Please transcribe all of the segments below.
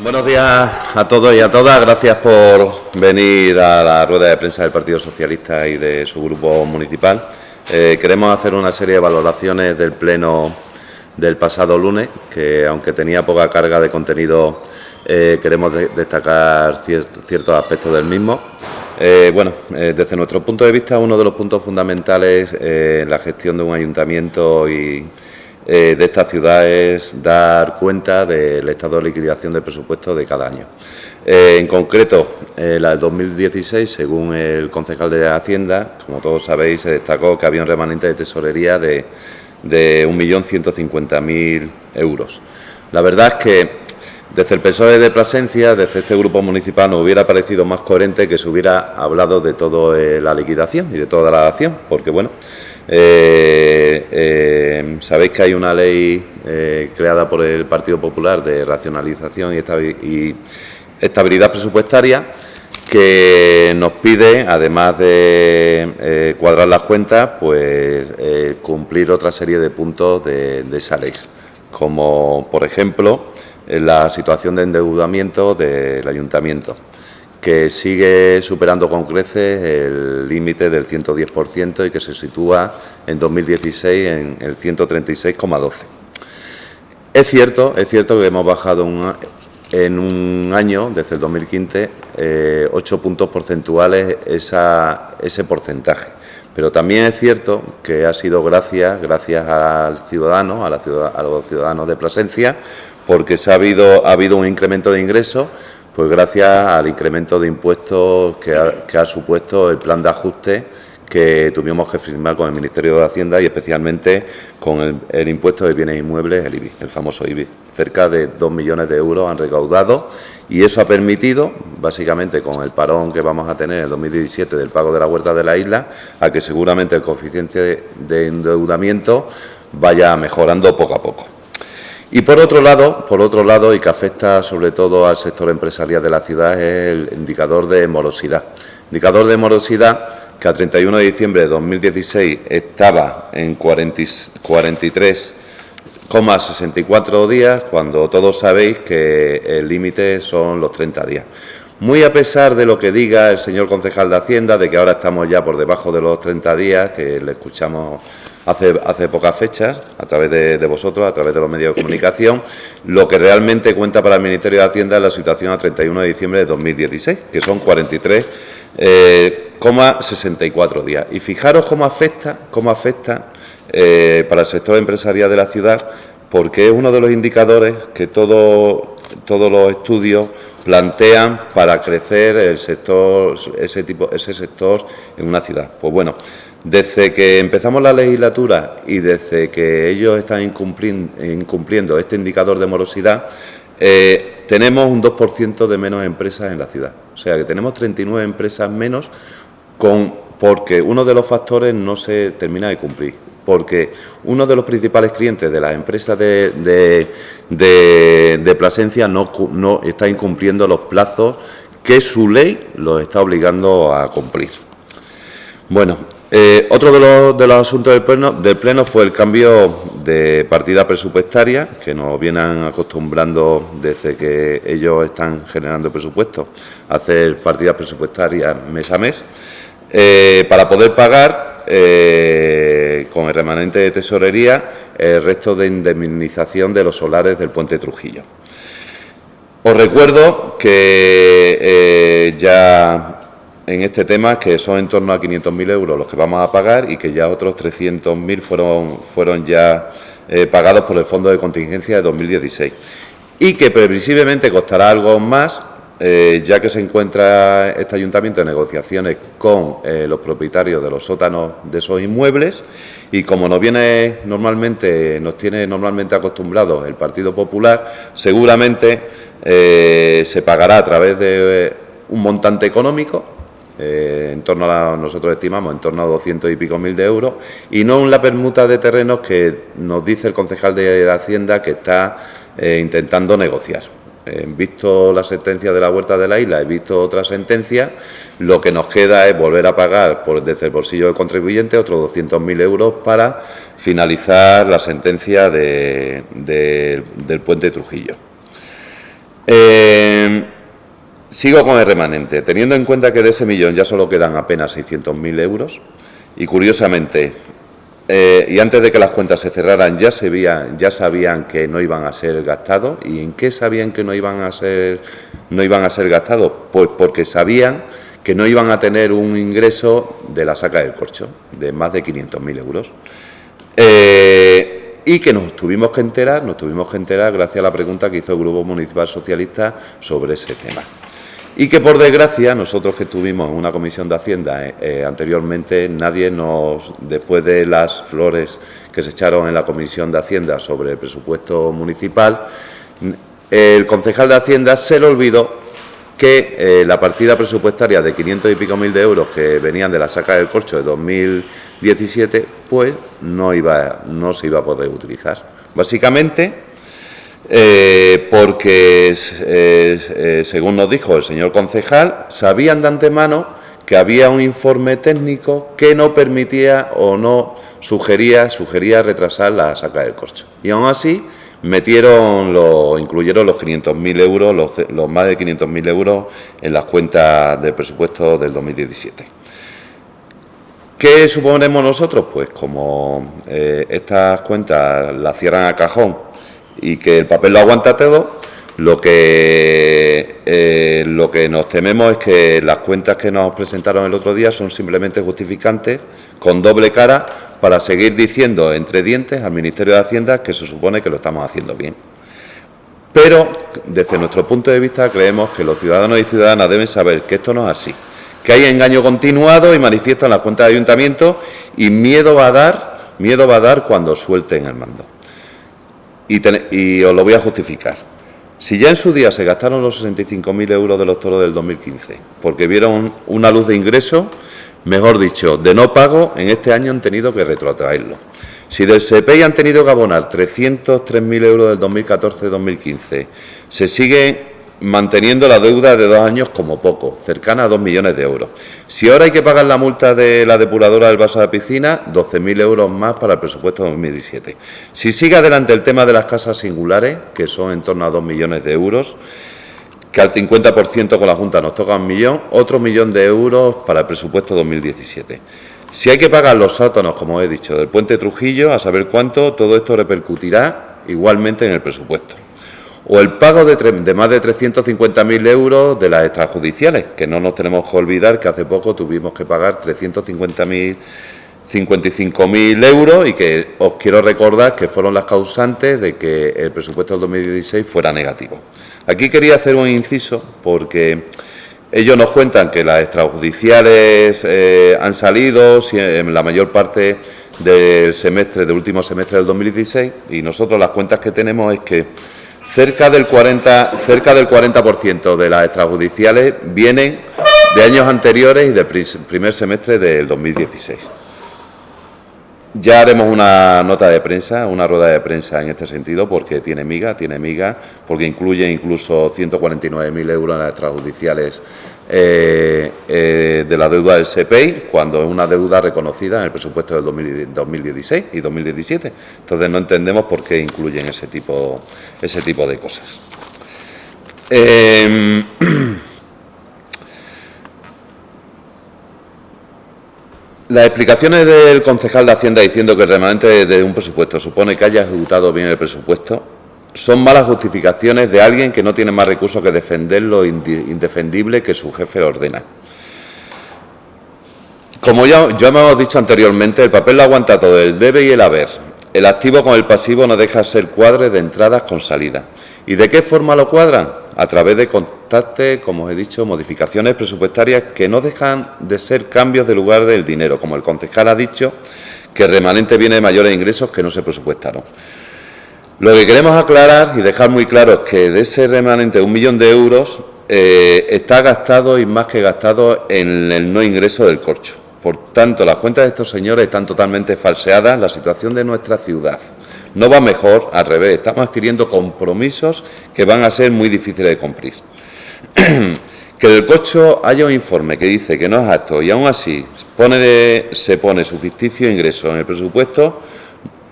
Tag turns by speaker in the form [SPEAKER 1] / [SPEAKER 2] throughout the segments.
[SPEAKER 1] Buenos días a todos y a todas. Gracias por venir a la rueda de prensa del Partido Socialista y de su grupo municipal. Queremos hacer una serie de valoraciones del pleno del pasado lunes, que aunque tenía poca carga de contenido, queremos destacar ciertos aspectos del mismo. Desde nuestro punto de vista, uno de los puntos fundamentales en la gestión de un ayuntamiento y de esta ciudad es dar cuenta del estado de liquidación del presupuesto de cada año. En concreto, la del 2016, según el concejal de Hacienda, como todos sabéis, se destacó que había un remanente de tesorería de 1.150.000 euros. La verdad es que desde el PSOE de Plasencia, desde este grupo municipal, nos hubiera parecido más coherente que se hubiera hablado de toda la liquidación y de toda la acción, porque bueno, sabéis que hay una ley creada por el Partido Popular de racionalización y estabilidad presupuestaria que nos pide, además de cuadrar las cuentas, pues cumplir otra serie de puntos de esa ley, como por ejemplo la situación de endeudamiento del ayuntamiento, que sigue superando con creces el límite del 110% y que se sitúa en 2016 en el 136,12%. Es cierto que hemos bajado en un año, desde el 2015, 8 puntos porcentuales ese porcentaje. Pero también es cierto que ha sido gracias al ciudadano, a los ciudadanos de Plasencia, porque ha habido un incremento de ingresos, pues gracias al incremento de impuestos que ha supuesto el plan de ajuste que tuvimos que firmar con el Ministerio de Hacienda y especialmente con el impuesto de bienes inmuebles, el IBI, el famoso IBI. Cerca de 2 millones de euros han recaudado y eso ha permitido, básicamente con el parón que vamos a tener en el 2017 del pago de la huerta de la isla, a que seguramente el coeficiente de endeudamiento vaya mejorando poco a poco. Y por otro lado, y que afecta sobre todo al sector empresarial de la ciudad, es el indicador de morosidad. Indicador de morosidad que a 31 de diciembre de 2016 estaba en 43,64 días, cuando todos sabéis que el límite son los 30 días. Muy a pesar de lo que diga el señor concejal de Hacienda, de que ahora estamos ya por debajo de los 30 días, que le escuchamos hace pocas fechas, a través de vosotros, a través de los medios de comunicación, lo que realmente cuenta para el Ministerio de Hacienda es la situación a 31 de diciembre de 2016, que son 43,64 días. Y fijaros cómo afecta para el sector empresarial de la ciudad, porque es uno de los indicadores que todos los estudios plantean para crecer ese sector en una ciudad. Pues bueno, desde que empezamos la legislatura y desde que ellos están incumpliendo este indicador de morosidad, tenemos un 2% de menos empresas en la ciudad. O sea, que tenemos 39 empresas menos porque uno de los factores no se termina de cumplir. Porque uno de los principales clientes de las empresas de Plasencia no está incumpliendo los plazos que su ley los está obligando a cumplir. Bueno, otro de los asuntos del pleno fue el cambio de partida presupuestaria, que nos vienen acostumbrando desde que ellos están generando presupuestos a hacer partidas presupuestarias mes a mes, para poder pagar con el remanente de tesorería el resto de indemnización de los solares del Puente Trujillo. Os recuerdo que ya en este tema que son en torno a 500.000 euros los que vamos a pagar y que ya otros 300.000 fueron ya pagados por el Fondo de Contingencia de 2016 y que previsiblemente costará algo más, ya que se encuentra este ayuntamiento en negociaciones con los propietarios de los sótanos de esos inmuebles y como nos tiene normalmente acostumbrados el Partido Popular, seguramente se pagará a través de un montante económico, nosotros estimamos en torno a 200 y pico mil de euros, y no en la permuta de terrenos que nos dice el concejal de Hacienda que está intentando negociar. visto la sentencia de la Huerta de la Isla, he visto otra sentencia, lo que nos queda es volver a pagar desde el bolsillo del contribuyente otros 200.000 euros para finalizar la sentencia del puente Trujillo. Sigo con el remanente, teniendo en cuenta que de ese millón ya solo quedan apenas 600.000 euros y curiosamente, y antes de que las cuentas se cerraran ya sabían que no iban a ser gastados. ¿Y en qué sabían que no iban a ser gastados? Pues porque sabían que no iban a tener un ingreso de la saca del corcho de más de 500.000 euros. Y que nos tuvimos que enterar gracias a la pregunta que hizo el Grupo Municipal Socialista sobre ese tema. Y que, por desgracia, nosotros que estuvimos en una comisión de Hacienda anteriormente, después de las flores que se echaron en la comisión de Hacienda sobre el presupuesto municipal, el concejal de Hacienda se le olvidó que la partida presupuestaria de 500 y pico mil de euros que venían de la saca del corcho de 2017, pues no se iba a poder utilizar. Básicamente porque, según nos dijo el señor concejal, sabían de antemano que había un informe técnico que no permitía o no sugería retrasar la saca del corcho. Y aún así incluyeron los 500.000 euros, los más de 500.000 euros en las cuentas del presupuesto del 2017. ¿Qué suponemos nosotros? Pues como estas cuentas las cierran a cajón y que el papel lo aguanta todo, lo que nos tememos es que las cuentas que nos presentaron el otro día son simplemente justificantes con doble cara para seguir diciendo entre dientes al Ministerio de Hacienda que se supone que lo estamos haciendo bien. Pero, desde nuestro punto de vista, creemos que los ciudadanos y ciudadanas deben saber que esto no es así, que hay engaño continuado y manifiesto en las cuentas de ayuntamiento y miedo va a dar cuando suelten el mando. Y os lo voy a justificar. Si ya en su día se gastaron los 65.000 euros de los toros del 2015, porque vieron una luz de ingreso, mejor dicho, de no pago, en este año han tenido que retrotraerlo. Si del SEPEI han tenido que abonar 303.000 euros del 2014-2015, se sigue manteniendo la deuda de 2 años como poco, cercana a 2 millones de euros. Si ahora hay que pagar la multa de la depuradora del vaso de la piscina, 12.000 euros más para el presupuesto de 2017. Si sigue adelante el tema de las casas singulares, que son en torno a 2 millones de euros, que al 50% con la Junta nos toca 1 millón, otro 1 millón de euros para el presupuesto 2017. Si hay que pagar los sótanos, como he dicho, del puente Trujillo, a saber cuánto, todo esto repercutirá igualmente en el presupuesto. O el pago de más de 350.000 euros de las extrajudiciales, que no nos tenemos que olvidar que hace poco tuvimos que pagar 55.000 euros y que os quiero recordar que fueron las causantes de que el presupuesto del 2016 fuera negativo. Aquí quería hacer un inciso porque ellos nos cuentan que las extrajudiciales han salido en la mayor parte del último semestre del 2016 y nosotros las cuentas que tenemos es que cerca del 40% de las extrajudiciales vienen de años anteriores y del primer semestre del 2016. Ya haremos una nota de prensa, una rueda de prensa en este sentido, porque tiene miga, porque incluye incluso 149.000 euros en las extrajudiciales de la deuda del SEPEI, cuando es una deuda reconocida en el presupuesto del 2016 y 2017. Entonces no entendemos por qué incluyen ese tipo de cosas. Las explicaciones del concejal de Hacienda diciendo que el remanente de un presupuesto supone que haya ejecutado bien el presupuesto son malas justificaciones de alguien que no tiene más recursos que defender lo indefendible que su jefe ordena. Como ya hemos dicho anteriormente, el papel lo aguanta todo, el debe y el haber. El activo con el pasivo no deja de ser cuadre de entradas con salida. ¿Y de qué forma lo cuadran? A través de constantes, como os he dicho, modificaciones presupuestarias que no dejan de ser cambios de lugar del dinero, como el concejal ha dicho, que el remanente viene de mayores ingresos que no se presupuestaron. Lo que queremos aclarar y dejar muy claro es que de ese remanente de 1 millón de euros está gastado y más que gastado en el no ingreso del corcho. Por tanto, las cuentas de estos señores están totalmente falseadas. La situación de nuestra ciudad, No va mejor, al revés, estamos adquiriendo compromisos que van a ser muy difíciles de cumplir. Que del Corcho haya un informe que dice que no es apto y aún así se pone su ficticio ingreso en el presupuesto,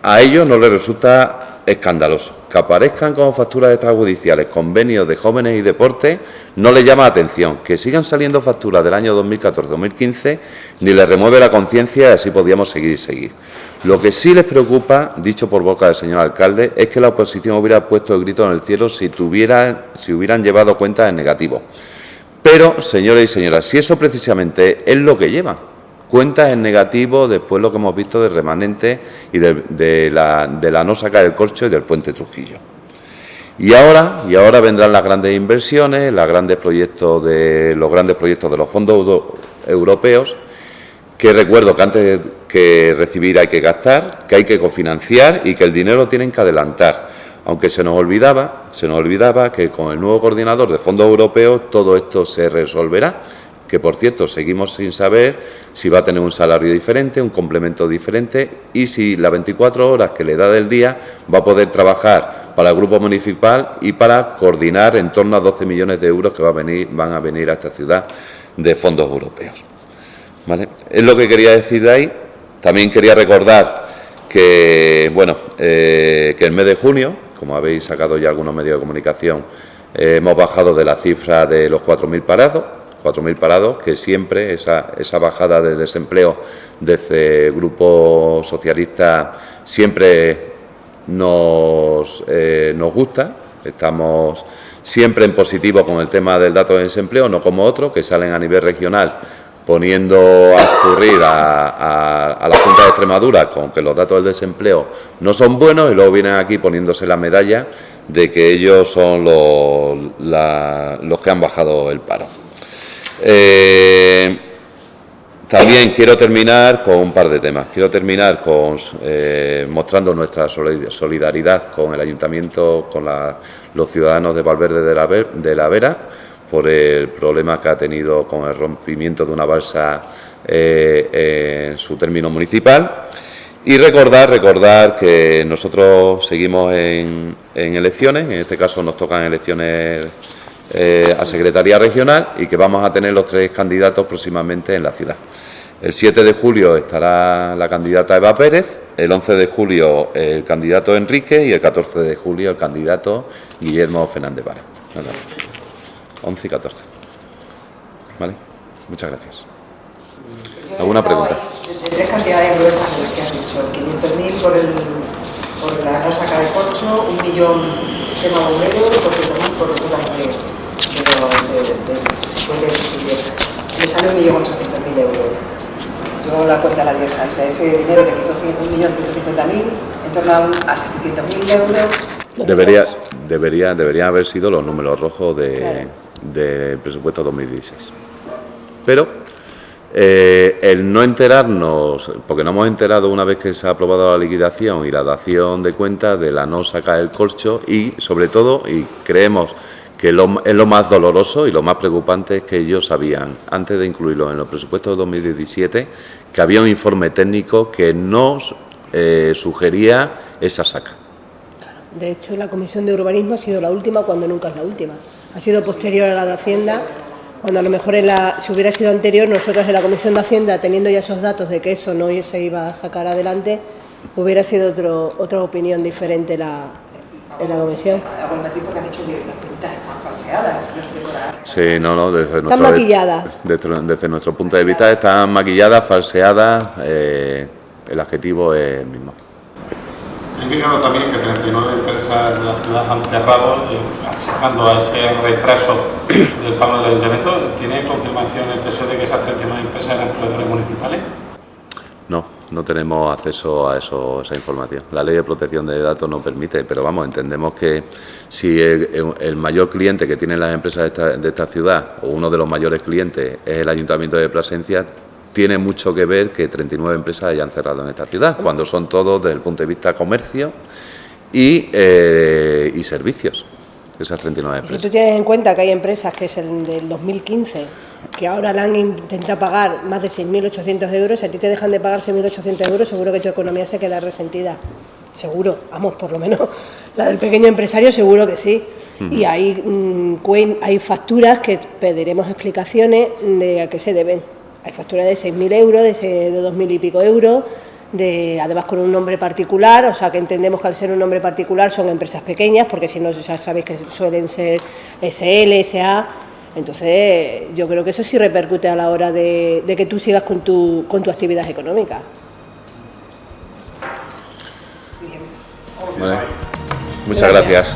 [SPEAKER 1] a ellos no les resulta escandaloso. Que aparezcan como facturas extrajudiciales, convenios de jóvenes y deportes, no les llama la atención. Que sigan saliendo facturas del año 2014-2015, ni les remueve la conciencia y así podíamos seguir. Lo que sí les preocupa, dicho por boca del señor alcalde, es que la oposición hubiera puesto el grito en el cielo si hubieran llevado cuentas en negativo. Pero, señores y señoras, si eso precisamente es lo que llevan, cuentas en negativo después lo que hemos visto del remanente y de la no saca del Corcho y del puente Trujillo. Y ahora vendrán las grandes inversiones, los grandes proyectos de los fondos europeos, que recuerdo que antes que recibir hay que gastar, que hay que cofinanciar y que el dinero tienen que adelantar. Aunque se nos olvidaba que con el nuevo coordinador de fondos europeos todo esto se resolverá, que por cierto seguimos sin saber si va a tener un salario diferente, un complemento diferente y si las 24 horas que le da del día va a poder trabajar para el grupo municipal y para coordinar en torno a 12 millones de euros que van a venir a esta ciudad de fondos europeos. ¿Vale? Es lo que quería decir de ahí. También quería recordar que, que el mes de junio, como habéis sacado ya algunos medios de comunicación, hemos bajado de la cifra de los 4.000 parados, que siempre esa bajada de desempleo desde el Grupo Socialista siempre nos gusta. Estamos siempre en positivo con el tema del dato de desempleo, no como otros que salen a nivel regional poniendo a escurrir a la Junta de Extremadura con que los datos del desempleo no son buenos y luego vienen aquí poniéndose la medalla de que ellos son los que han bajado el paro. También quiero terminar con un par de temas. Quiero terminar mostrando nuestra solidaridad con el Ayuntamiento, con los ciudadanos de Valverde de la Vera, por el problema que ha tenido con el rompimiento de una balsa en su término municipal. Y recordar que nosotros seguimos en elecciones, en este caso nos tocan elecciones a Secretaría Regional y que vamos a tener los 3 candidatos próximamente en la ciudad. El 7 de julio estará la candidata Eva Pérez, el 11 de julio el candidato Enrique y el 14 de julio el candidato Guillermo Fernández Vara. 11 y 14. ¿Vale? Muchas gracias. ¿Alguna pregunta?
[SPEAKER 2] De 3 cantidades gruesas que has dicho, 500.000 por la no saca de Corcho, 1 millón tema bombero, 200.000 por obras de me sale 1.800.000 euros. Yo la cuenta la vieja, o sea, ese dinero le quito 1.150.000, en torno a 700.000 euros.
[SPEAKER 1] Deberían haber sido los números rojos del presupuesto 2016. Pero el no enterarnos, porque no hemos enterado una vez que se ha aprobado la liquidación y la dación de cuentas de la no saca del Corcho y sobre todo, y creemos que es lo más doloroso y lo más preocupante, es que ellos sabían, antes de incluirlo en los presupuestos de 2017, que había un informe técnico que nos sugería esa saca.
[SPEAKER 3] De hecho, la Comisión de Urbanismo ha sido la última cuando nunca es la última. Ha sido posterior a la de Hacienda, cuando a lo mejor si hubiera sido anterior, nosotros en la Comisión de Hacienda, teniendo ya esos datos de que eso no se iba a sacar adelante, hubiera sido otra opinión diferente en la comisión.
[SPEAKER 2] Algún motivo porque han dicho que las cuentas están falseadas.
[SPEAKER 1] Sí, no,
[SPEAKER 3] están maquilladas.
[SPEAKER 1] Desde nuestro punto de vista están maquilladas, falseadas, el adjetivo es el mismo.
[SPEAKER 4] He indicado también que 39 empresas de la ciudad han cerrado, achacando a ese retraso del pago del ayuntamiento. ¿Tiene confirmación el PSOE de que esas 39 empresas eran proveedores municipales?
[SPEAKER 1] No tenemos acceso a esa información. La Ley de Protección de Datos no permite, pero vamos, entendemos que si el mayor cliente que tienen las empresas de esta ciudad, o uno de los mayores clientes, es el Ayuntamiento de Plasencia, tiene mucho que ver que 39 empresas hayan cerrado en esta ciudad, cuando son todos desde el punto de vista comercio y servicios, esas 39 empresas.
[SPEAKER 3] Si tú tienes en cuenta que hay empresas que es el del 2015, que ahora le han intentado pagar más de 6.800 euros, si a ti te dejan de pagar 6.800 euros, seguro que tu economía se queda resentida. seguro, vamos, por lo menos la del pequeño empresario seguro que sí. Y hay facturas que pediremos explicaciones de a qué se deben. Hay facturas de 6.000 euros, de 2.000 y pico euros, además con un nombre particular, o sea que entendemos que al ser un nombre particular son empresas pequeñas, porque si no ya sabéis que suelen ser SL, SA. Entonces yo creo que eso sí repercute a la hora de que tú sigas con tu actividad económica.
[SPEAKER 1] Vale. Muchas gracias.